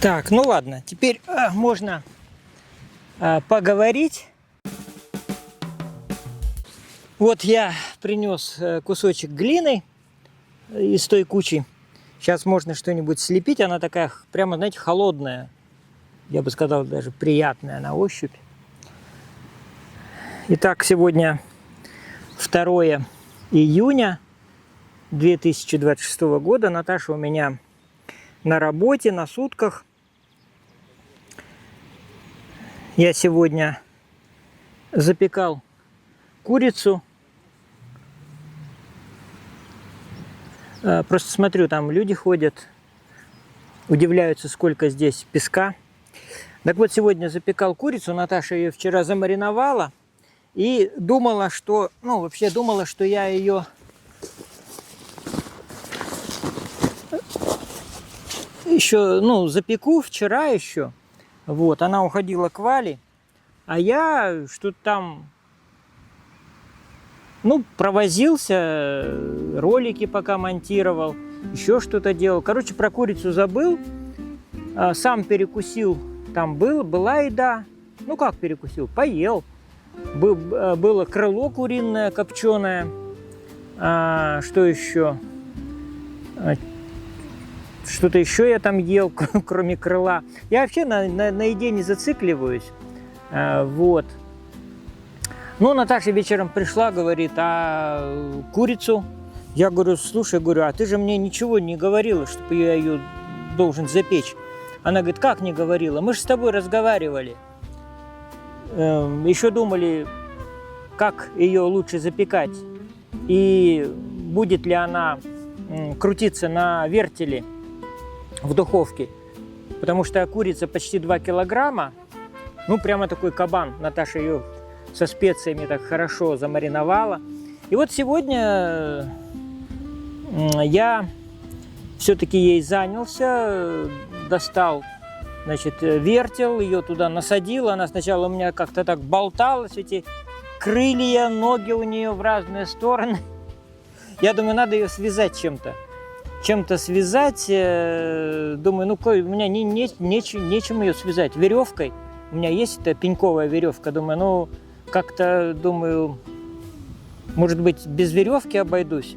Так, ну ладно, теперь можно поговорить. Вот я принес кусочек глины из той кучи. Сейчас можно что-нибудь слепить. Она такая прямо, знаете, холодная. Я бы сказал, даже приятная на ощупь. Итак, сегодня 2 июня 2026 года. Наташа у меня на работе, на сутках. Я сегодня запекал курицу. Просто смотрю, там люди ходят, удивляются, сколько здесь песка. Так вот, сегодня запекал курицу. Наташа ее вчера замариновала. И думала, что, вообще думала, что я ее еще, запеку вчера еще. Вот, она уходила к Вале, а я что-то там, провозился, ролики пока монтировал, еще что-то делал. Короче, про курицу забыл, сам перекусил, там была еда. Ну, как перекусил? Поел. Было крыло куриное, копченое. Что еще? Что-то еще я там ел, кроме крыла. Я вообще на еде не зацикливаюсь. Вот. Ну, Наташа вечером пришла, говорит, а курицу? Я говорю, слушай, а ты же мне ничего не говорила, чтобы я ее должен запечь. Она говорит, как не говорила? Мы же с тобой разговаривали. Еще думали, как ее лучше запекать. И будет ли она крутиться на вертеле в духовке. Потому что курица почти 2 килограмма. Ну, прямо такой кабан. Наташа ее со специями так хорошо замариновала. И вот сегодня я все-таки ей занялся. Достал, вертел, ее туда насадил. Она сначала у меня как-то так болталась. Эти крылья, ноги у нее в разные стороны. Я думаю, надо ее связать чем-то. Связать, думаю, у меня нечем ее связать. Веревкой. У меня есть эта пеньковая веревка. Думаю, может быть, без веревки обойдусь.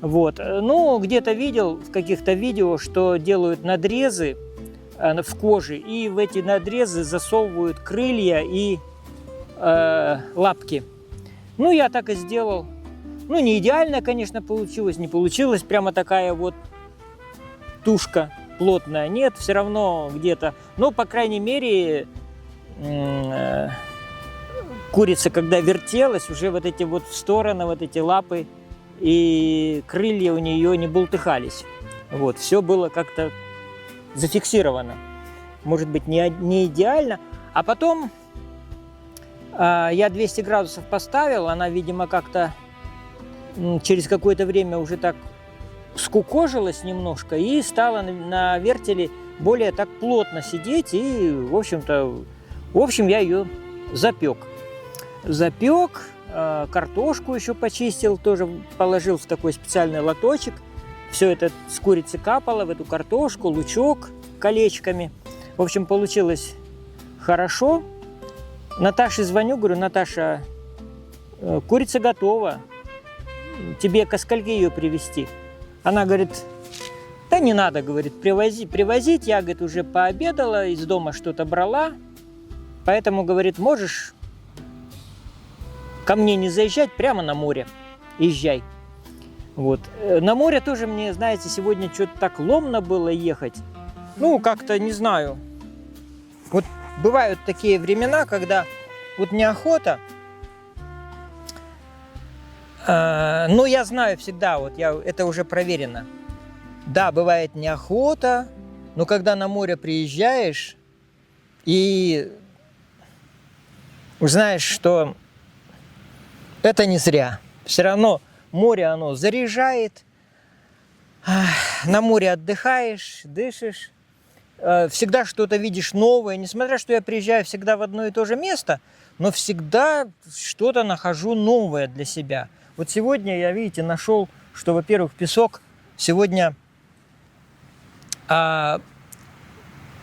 Вот. Где-то видел в каких-то видео, что делают надрезы в коже, и в эти надрезы засовывают крылья и лапки. Я так и сделал. Не идеально, конечно, получилось. Не получилась прямо такая вот тушка плотная. Нет, все равно где-то. По крайней мере, курица, когда вертелась, уже вот эти вот в стороны, вот эти лапы и крылья у нее не бултыхались. Вот, все было как-то зафиксировано. Может быть, не идеально. А потом я 200 градусов поставил. Она, видимо, как-то через какое-то время уже так скукожилась немножко и стала на вертеле более так плотно сидеть. И, в общем, я ее запек. Картошку еще почистил, тоже положил в такой специальный лоточек. Все это с курицы капало в эту картошку, лучок колечками. В общем, получилось хорошо. Наташе звоню, говорю, Наташа, курица готова. Тебе ко скольки ее привезти? Она говорит, да не надо, говорит, привозить. Я, говорит, уже пообедала, из дома что-то брала. Поэтому, говорит, можешь ко мне не заезжать, прямо на море. Езжай. Вот. На море тоже мне, знаете, сегодня что-то так ломно было ехать. Как-то, не знаю. Вот бывают такие времена, когда вот неохота. Я знаю всегда, это уже проверено. Да, бывает неохота, но когда на море приезжаешь и знаешь, что это не зря. Все равно море, оно заряжает, на море отдыхаешь, дышишь, всегда что-то видишь новое. Несмотря, что я приезжаю всегда в одно и то же место, но всегда что-то нахожу новое для себя. Вот сегодня я, видите, нашел, что, во-первых, песок сегодня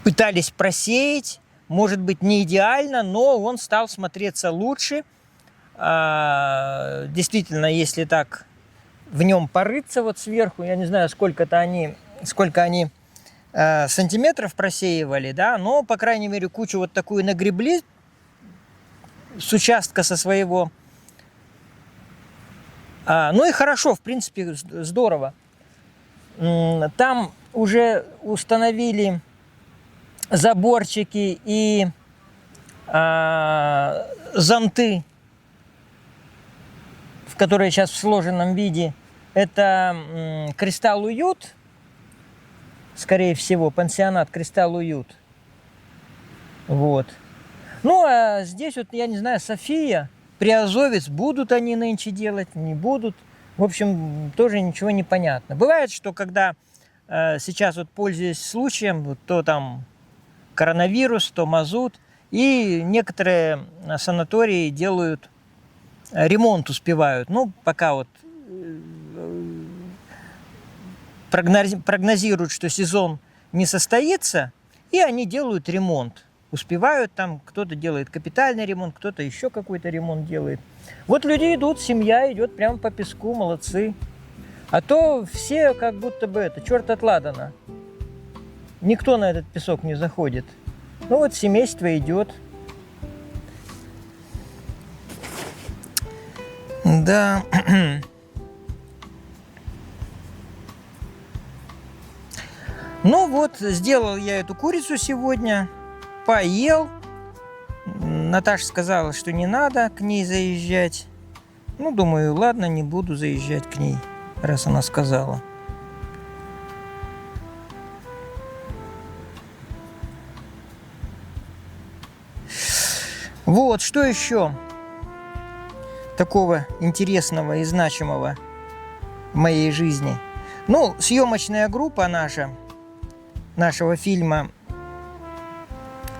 пытались просеять. Может быть, не идеально, но он стал смотреться лучше. Действительно, если так в нем порыться вот сверху, я не знаю, сколько они сантиметров просеивали, да, но, по крайней мере, кучу вот такую нагребли с участка со своего. Ну и хорошо, в принципе, здорово. Там уже установили заборчики и зонты, которые сейчас в сложенном виде. Это Кристалл Уют, скорее всего, пансионат Кристалл Уют. Вот. Ну, а здесь вот, я не знаю, София, Приазовец, будут они нынче делать, не будут. В общем, тоже ничего не понятно. Бывает, что когда сейчас вот пользуясь случаем, вот, то там коронавирус, то мазут, и некоторые санатории делают ремонт, успевают. Ну, пока вот прогнозируют, что сезон не состоится, и они делают ремонт. Успевают там, кто-то делает капитальный ремонт, кто-то еще какой-то ремонт делает. Вот люди идут, семья идет прямо по песку, молодцы. А то все как будто бы это, черт от ладана. Никто на этот песок не заходит. Ну вот семейство идет. Да. Ну вот, сделал я эту курицу сегодня. Поел. Наташа сказала, что не надо к ней заезжать. Ну, думаю, ладно, не буду заезжать к ней, раз она сказала. Вот, что еще такого интересного и значимого в моей жизни? Ну, съемочная группа нашего фильма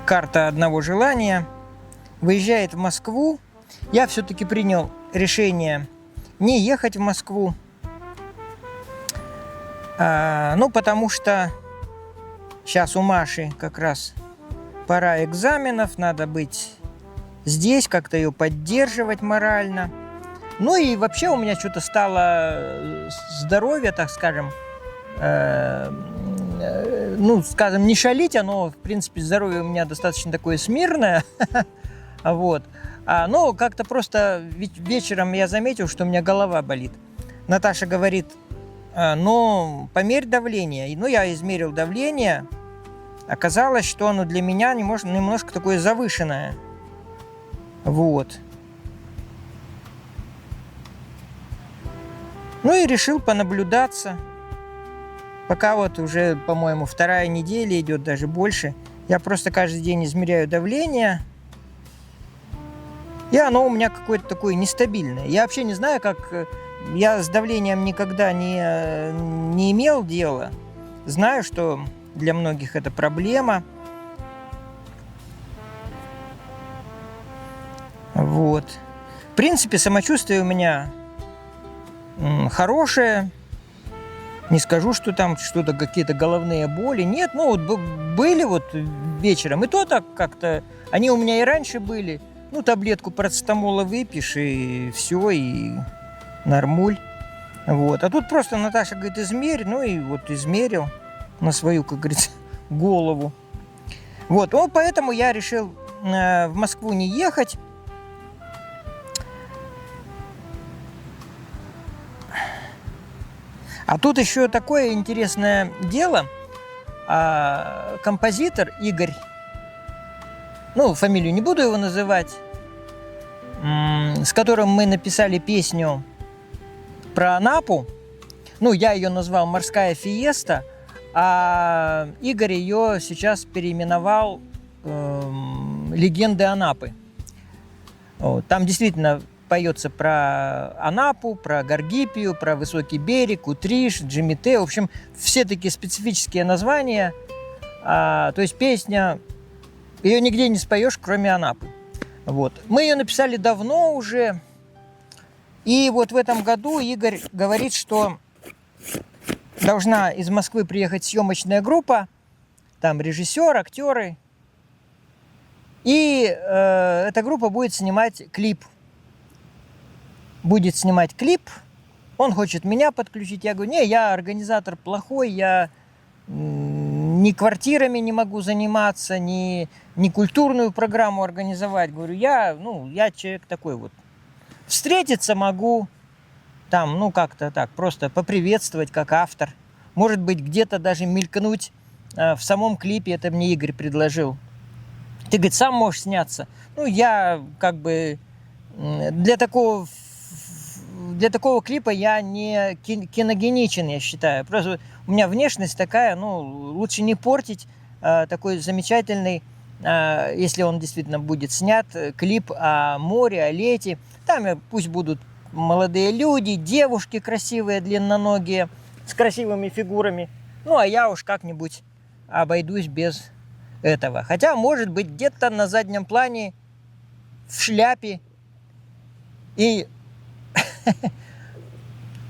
«Карта одного желания» выезжает в Москву. Я все-таки принял решение не ехать в Москву. Ну, потому что сейчас у Маши как раз пора экзаменов, надо быть здесь, как-то ее поддерживать морально. Ну и вообще у меня что-то стало здоровье, так скажем, ну, скажем, не шалить, оно, в принципе, здоровье у меня достаточно такое смирное. Вот. Но как-то просто вечером я заметил, что у меня голова болит. Наташа говорит, ну, померь давление. Ну, я измерил давление. Оказалось, что оно для меня немножко такое завышенное. Вот. Ну и решил понаблюдаться. Пока вот уже, по-моему, 2-я неделя идет, даже больше. Я просто каждый день измеряю давление. И оно у меня какое-то такое нестабильное. Я вообще не знаю, как... Я с давлением никогда не имел дела. Знаю, что для многих это проблема. Вот. В принципе, самочувствие у меня хорошее. Не скажу, что там что-то, какие-то головные боли. Нет, ну вот были вот вечером. И то так как-то... Они у меня и раньше были. Ну, таблетку парацетамола выпьешь, и все, и нормуль. Вот. А тут просто Наташа говорит, измерь. Ну и вот измерил на свою, как говорится, голову. Вот. Ну, поэтому я решил в Москву не ехать. А тут еще такое интересное дело. Композитор Игорь, ну, фамилию не буду его называть, с которым мы написали песню про Анапу. Ну, я ее назвал «Морская фиеста», а Игорь ее сейчас переименовал «Легенды Анапы». Вот. Там действительно поется про Анапу, про Гаргипию, про Высокий берег, Утриш, Джимите. В общем, все такие специфические названия. То есть песня, ее нигде не споешь, кроме Анапы. Вот. Мы ее написали давно уже. И вот в этом году Игорь говорит, что должна из Москвы приехать съемочная группа. там режиссер, актеры. И эта группа будет снимать клип. Будет снимать клип. Он хочет меня подключить. Я говорю, не, я организатор плохой, я ни квартирами не могу заниматься, ни культурную программу организовать. Говорю, я человек такой вот. Встретиться могу, там, ну как-то так, просто поприветствовать как автор. Может быть, где-то даже мелькнуть в самом клипе, это мне Игорь предложил. Ты, говорит, сам можешь сняться. Ну, я как бы для такого клипа я не киногеничен, я считаю. Просто у меня внешность такая, ну, лучше не портить такой замечательный, если он действительно будет снят, клип о море, о лете. Там пусть будут молодые люди, девушки красивые, длинноногие, с красивыми фигурами. Ну, а я уж как-нибудь обойдусь без этого. Хотя, может быть, где-то на заднем плане в шляпе и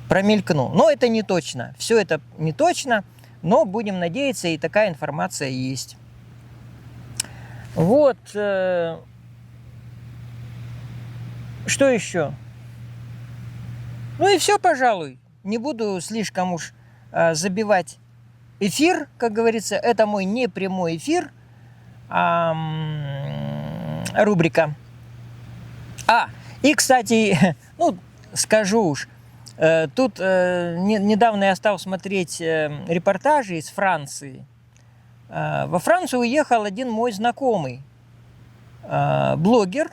промелькну. Но это не точно. Все это не точно, но будем надеяться, и такая информация есть. Вот. Что еще? Ну и все, пожалуй. Не буду слишком уж забивать эфир, как говорится. Это мой непрямой эфир. Рубрика. И, кстати, ну, скажу уж, тут недавно я стал смотреть репортажи из Франции. Во Францию уехал один мой знакомый, блогер.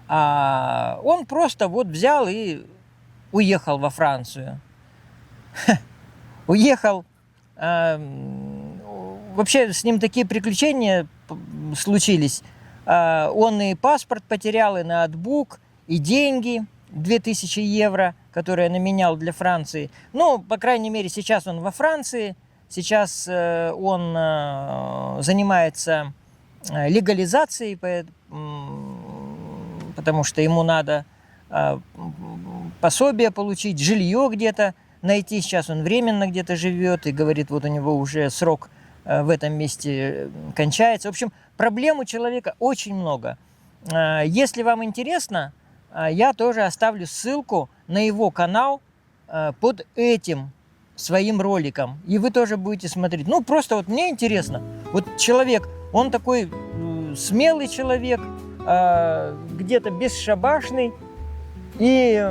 Он просто вот взял и уехал во Францию. Уехал. Вообще с ним такие приключения случились. Он и паспорт потерял, и ноутбук, и деньги, 2000 евро, которые я наменял для Франции. Ну, по крайней мере, сейчас он во Франции. Сейчас он занимается легализацией, потому что ему надо пособие получить, жилье где-то найти. Сейчас он временно где-то живет и говорит, вот у него уже срок в этом месте кончается. В общем, проблем у человека очень много. Если вам интересно, я тоже оставлю ссылку на его канал под этим своим роликом. И вы тоже будете смотреть. Ну, просто вот мне интересно. Вот человек, он такой смелый человек, где-то бесшабашный. И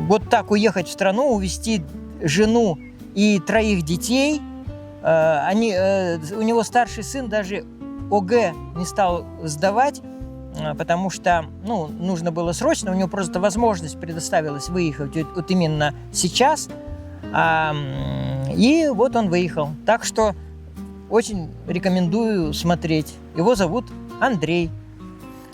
вот так уехать в страну, увезти жену и 3 детей. У него старший сын даже ОГЭ не стал сдавать, потому что нужно было срочно, у него просто возможность предоставилась выехать вот именно сейчас. И вот он выехал. Так что очень рекомендую смотреть. Его зовут Андрей.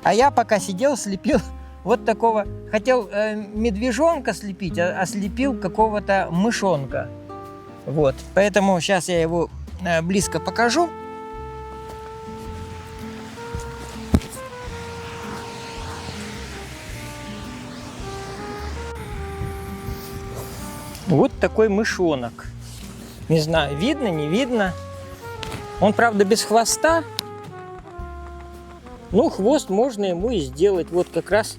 А я пока сидел, слепил вот такого. Хотел медвежонка слепить, а слепил какого-то мышонка. Вот. Поэтому сейчас я его близко покажу. Вот такой мышонок. Не знаю, видно, не видно. Он, правда, без хвоста. Ну, хвост можно ему и сделать. Вот как раз.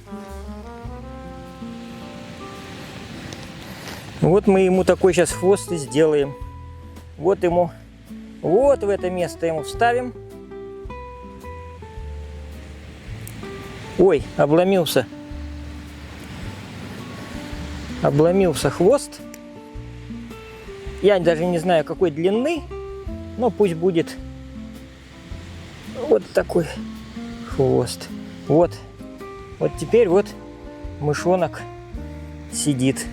Вот мы ему такой сейчас хвост и сделаем. Вот ему, вот в это место ему вставим. Ой, обломился. Обломился хвост. Я даже не знаю, какой длины, но пусть будет вот такой хвост. Вот. Вот теперь вот мышонок сидит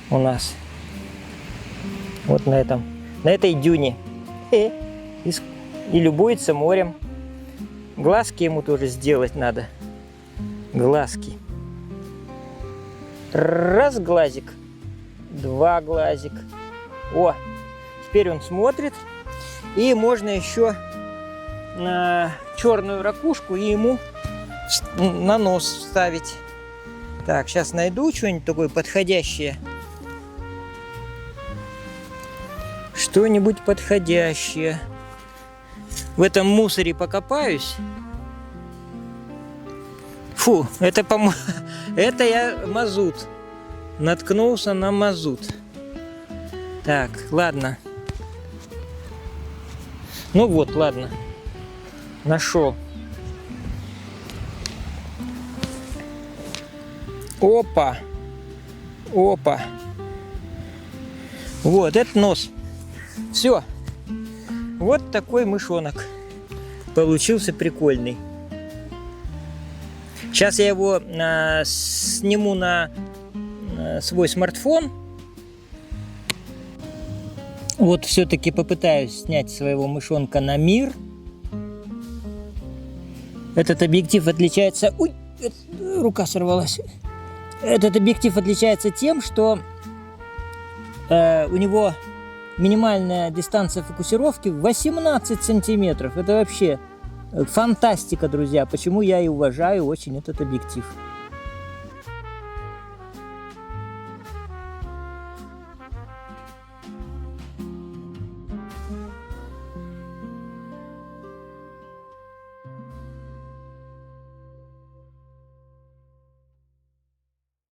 у нас. Вот на этой дюне. И любуется морем. Глазки ему тоже сделать надо. Глазки. Раз глазик. 2 глазик. О, теперь он смотрит. И можно еще на черную ракушку и ему на нос вставить. Так, сейчас найду что-нибудь такое подходящее. Что-нибудь подходящее. в этом мусоре покопаюсь. Фу, это, по-моему, это я мазут. Наткнулся на мазут. Так, ладно. Ну вот, ладно. Нашел. Опа. Опа. Вот, это нос. Все. Вот такой мышонок. Получился прикольный. Сейчас я его сниму на свой смартфон. Вот все-таки попытаюсь снять своего мышонка на мир. Этот объектив отличается... Ой, рука сорвалась. Этот объектив отличается тем, что у него минимальная дистанция фокусировки 18 сантиметров. Это вообще фантастика, друзья. Почему я и уважаю очень этот объектив.